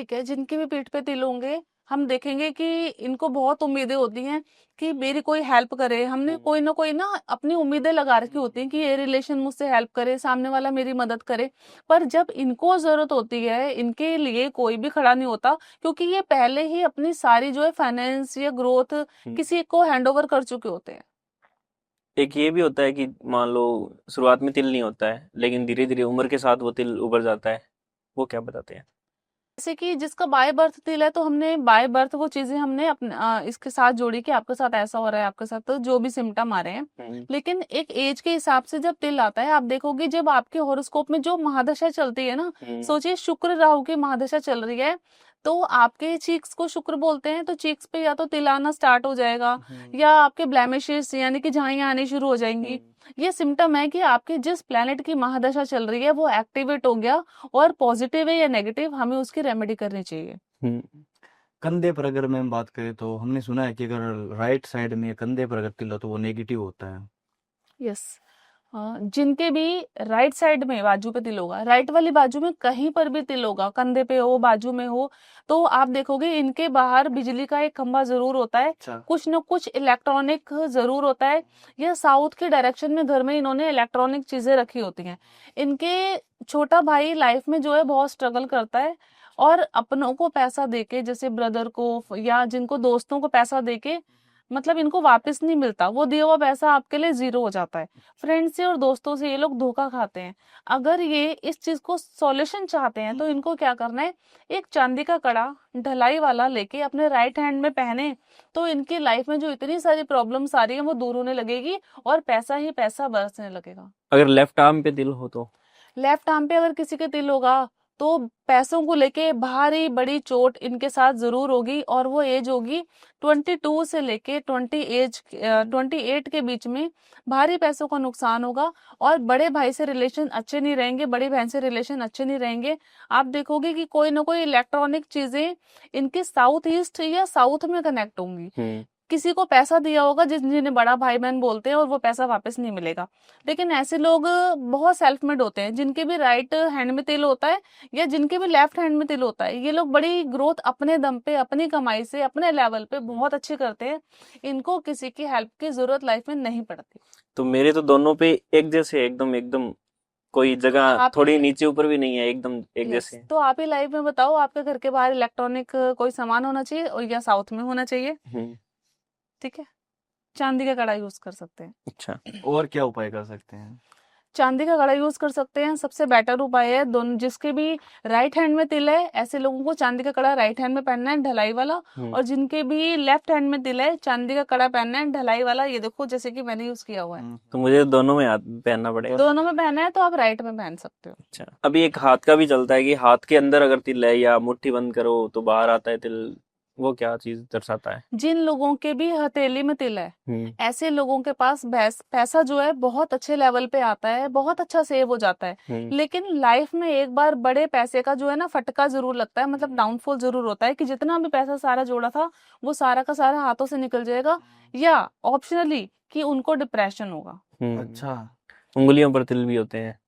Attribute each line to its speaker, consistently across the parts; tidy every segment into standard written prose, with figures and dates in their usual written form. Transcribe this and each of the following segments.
Speaker 1: ठीक है, जिनकी भी पीठ पे तिल होंगे, हम देखेंगे कि इनको बहुत उम्मीदें होती हैं कि मेरी कोई हेल्प करे। हमने कोई ना कोई ना अपनी उम्मीदें लगा रखी होती हैं कि ये रिलेशन मुझसे हेल्प करे, सामने वाला मेरी मदद करे। पर जब इनको ज़रूरत होती है, इनके लिए कोई भी खड़ा नहीं होता, क्योंकि ये पहले ही अपनी सारी जो है फाइनेंस या ग्रोथ किसी को हैंडओवर कर चुके होते हैं।
Speaker 2: एक ये भी होता है कि मान लो शुरुआत में तिल नहीं होता है, लेकिन धीरे धीरे उम्र के साथ वो तिल उभर जाता है, वो क्या बताते हैं?
Speaker 1: जैसे कि जिसका बाय बर्थ तिल है, तो हमने बाय बर्थ वो चीजें हमने अपने इसके साथ जोड़ी कि आपके साथ ऐसा हो रहा है, आपके साथ तो जो भी सिम्टम आ रहे हैं।
Speaker 2: हम्म।
Speaker 1: लेकिन एक एज के हिसाब से जब तिल आता है, आप देखोगे जब आपके हॉरोस्कोप में जो महादशा चलती है ना,
Speaker 2: हम्म।
Speaker 1: सोचिए शुक्र राहु की महादशा चल रही है, तो आपके चीक्स को शुक्र बोलते हैं, तो चीक्स पे या तो तिल आना स्टार्ट हो जाएगा,
Speaker 2: हम्म।
Speaker 1: या आपके ब्लेमिशेस यानी कि झाइयां आनी शुरू हो जाएंगी। ये सिम्टम है कि आपकी जिस प्लेनेट की महादशा चल रही है वो एक्टिवेट हो गया, और पॉजिटिव है या नेगेटिव, हमें उसकी रेमेडी करनी चाहिए।
Speaker 2: हम्म।
Speaker 3: कंधे पर अगर मैं बात करें तो हमने सुना है कि अगर राइट साइड में कंधे पर अगर तिल हो तो वो नेगेटिव होता है।
Speaker 1: यस। जिनके भी राइट साइड में बाजू पे तिल होगा, राइट वाली बाजू में कहीं पर भी तिल होगा, कंधे पे हो, बाजू में हो, तो आप देखोगे इनके बाहर बिजली का एक खंभा जरूर होता है,
Speaker 3: अच्छा।
Speaker 1: कुछ न कुछ इलेक्ट्रॉनिक जरूर होता है, या साउथ के डायरेक्शन में घर में इन्होंने इलेक्ट्रॉनिक चीजें रखी होती हैं। इनके छोटा भाई लाइफ में जो है बहुत स्ट्रगल करता है, और अपनों को पैसा देके, जैसे ब्रदर को या जिनको दोस्तों को पैसा देके, मतलब इनको वापस नहीं मिलता, वो दिया हुआ पैसा आपके लिए जीरो हो जाता है। फ्रेंड से और दोस्तों से ये लोग धोखा खाते हैं। अगर ये इस चीज को सॉल्यूशन चाहते हैं, तो इनको क्या करना है, एक चांदी का कड़ा ढलाई वाला लेके अपने राइट हैंड में पहने, तो इनकी लाइफ में जो इतनी सारी प्रॉब्लम्स आ रही है वो दूर होने लगेगी, और पैसा ही पैसा बरसने लगेगा।
Speaker 2: अगर लेफ्ट आर्म पे तिल हो तो?
Speaker 1: लेफ्ट आर्म पे अगर किसी के तिल होगा, तो पैसों को लेके भारी बड़ी चोट इनके साथ जरूर होगी, और वो एज होगी 22 से लेके 28 के बीच में। भारी पैसों का नुकसान होगा, और बड़े भाई से रिलेशन अच्छे नहीं रहेंगे, बड़ी बहन से रिलेशन अच्छे नहीं रहेंगे। आप देखोगे कि कोई ना कोई इलेक्ट्रॉनिक चीजें इनके साउथ ईस्ट या साउथ में कनेक्ट होंगी। किसी को पैसा दिया होगा जिन्हें बड़ा भाई बहन बोलते हैं, और वो पैसा वापस नहीं मिलेगा। लेकिन ऐसे लोग बहुत सेल्फ मेड होते हैं, जिनके भी राइट हैंड में तिल होता है या जिनके भी लेफ्ट हैंड में तिल होता है, ये लोग बड़ी ग्रोथ अपने दम पे, अपनी कमाई से, अपने लेवल पे बहुत अच्छी करते हैं। इनको किसी की हेल्प की जरूरत लाइफ में नहीं पड़ती।
Speaker 2: तो मेरे तो दोनों पे एक जैसे, एकदम एकदम, कोई जगह
Speaker 1: आप
Speaker 2: थोड़ी नीचे ऊपर भी नहीं है, एकदम एक
Speaker 1: यस,
Speaker 2: जैसे।
Speaker 1: तो आप ही लाइफ में बताओ, आपके घर के बाहर इलेक्ट्रॉनिक कोई सामान होना चाहिए, और या साउथ में होना चाहिए?
Speaker 2: हम्म।
Speaker 1: ठीक है, चांदी का कड़ा यूज कर सकते हैं।
Speaker 2: अच्छा।
Speaker 3: और क्या उपाय कर सकते हैं?
Speaker 1: चांदी का कड़ा यूज कर सकते हैं, सबसे बेटर उपाय है। दोनों जिसके भी राइट हैंड में तिल है, ऐसे लोगों को चांदी का कड़ा राइट हैंड में पहनना है, ढलाई वाला। और जिनके भी लेफ्ट हैंड में तिल है, चांदी का कड़ा पहनना है, ढलाई वाला। ये देखो, जैसे कि मैंने यूज किया हुआ है।
Speaker 2: तो मुझे दोनों में हाथ पहनना पड़ेगा?
Speaker 1: दोनों में पहना है तो आप राइट में पहन सकते हो।
Speaker 2: अच्छा, अभी एक हाथ का भी चलता है कि हाथ के अंदर अगर तिल है या मुट्ठी बंद करो तो बाहर आता है तिल, वो क्या चीज दर्शाता है?
Speaker 1: जिन लोगों के भी हथेली में तिल है, ऐसे लोगों के पास पैसा जो है बहुत अच्छे लेवल पे आता है, बहुत अच्छा सेव हो जाता है। लेकिन लाइफ में एक बार बड़े पैसे का जो है ना फटका जरूर लगता है, मतलब डाउनफॉल जरूर होता है, कि जितना भी पैसा सारा जोड़ा था वो सारा का सारा हाथों से निकल जाएगा, या ऑप्शनली कि उनको डिप्रेशन होगा।
Speaker 3: अच्छा।
Speaker 2: उंगलियों पर तिल भी होते हैं?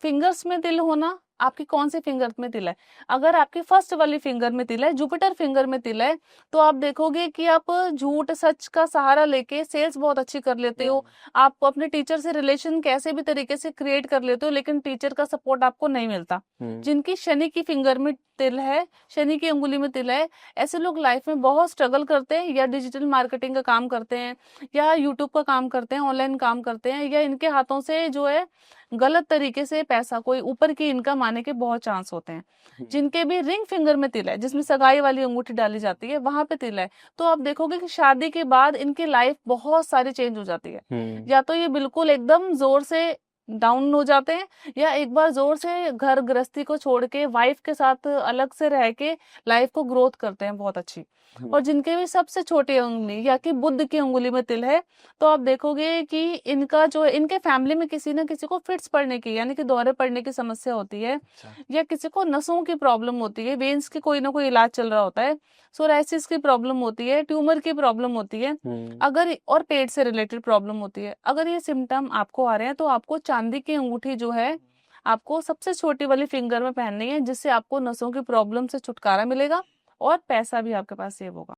Speaker 1: फिंगर्स में तिल होना, आपकी कौन सी फिंगर में तिल है? अगर आपकी फर्स्ट वाली फिंगर में तिल है, जुपिटर फिंगर में तिल है, तो आप देखोगे कि आप झूठ सच का सहारा लेके सेल्स बहुत अच्छी कर लेते हो। आप अपने टीचर से रिलेशन कैसे भी तरीके से क्रिएट कर लेते हो, लेकिन टीचर का सपोर्ट आपको नहीं मिलता। जिनकी शनि की फिंगर में तिल है, शनि की अंगुली में तिल है, ऐसे लोग लाइफ में बहुत स्ट्रगल करते हैं, या डिजिटल मार्केटिंग का काम करते हैं, या यूट्यूब का काम करते हैं, ऑनलाइन काम करते हैं, या इनके हाथों से जो है गलत तरीके से पैसा, कोई ऊपर की इनकम आने के बहुत चांस होते हैं। जिनके भी रिंग फिंगर में तिल है, जिसमें सगाई वाली अंगूठी डाली जाती है, वहां पे तिल है, तो आप देखोगे कि शादी के बाद इनकी लाइफ बहुत सारी चेंज हो जाती है। या तो ये बिल्कुल एकदम जोर से डाउन हो जाते हैं, या एक बार जोर से घर गृहस्थी को छोड़ के वाइफ के साथ अलग से रह के लाइफ को ग्रोथ करते हैं बहुत अच्छी। और जिनके भी सबसे छोटी उंगली या कि बुध की उंगली में तिल है, तो आप देखोगे कि इनका जो है, इनके फैमिली में किसी ना किसी को फिट्स पड़ने की यानी कि दौरे पड़ने की समस्या होती है, या किसी को नसों की प्रॉब्लम होती है, वेन्स की कोई ना कोई इलाज चल रहा होता है, सोराइसिस की प्रॉब्लम होती है, ट्यूमर की प्रॉब्लम होती है, अगर और पेट से रिलेटेड प्रॉब्लम होती है। अगर ये सिम्टम आपको आ रहे हैं, तो आपको चांदी की अंगूठी जो है आपको सबसे छोटी वाली फिंगर में पहननी है, जिससे आपको नसों की प्रॉब्लम से छुटकारा मिलेगा और पैसा भी आपके पास सेव होगा।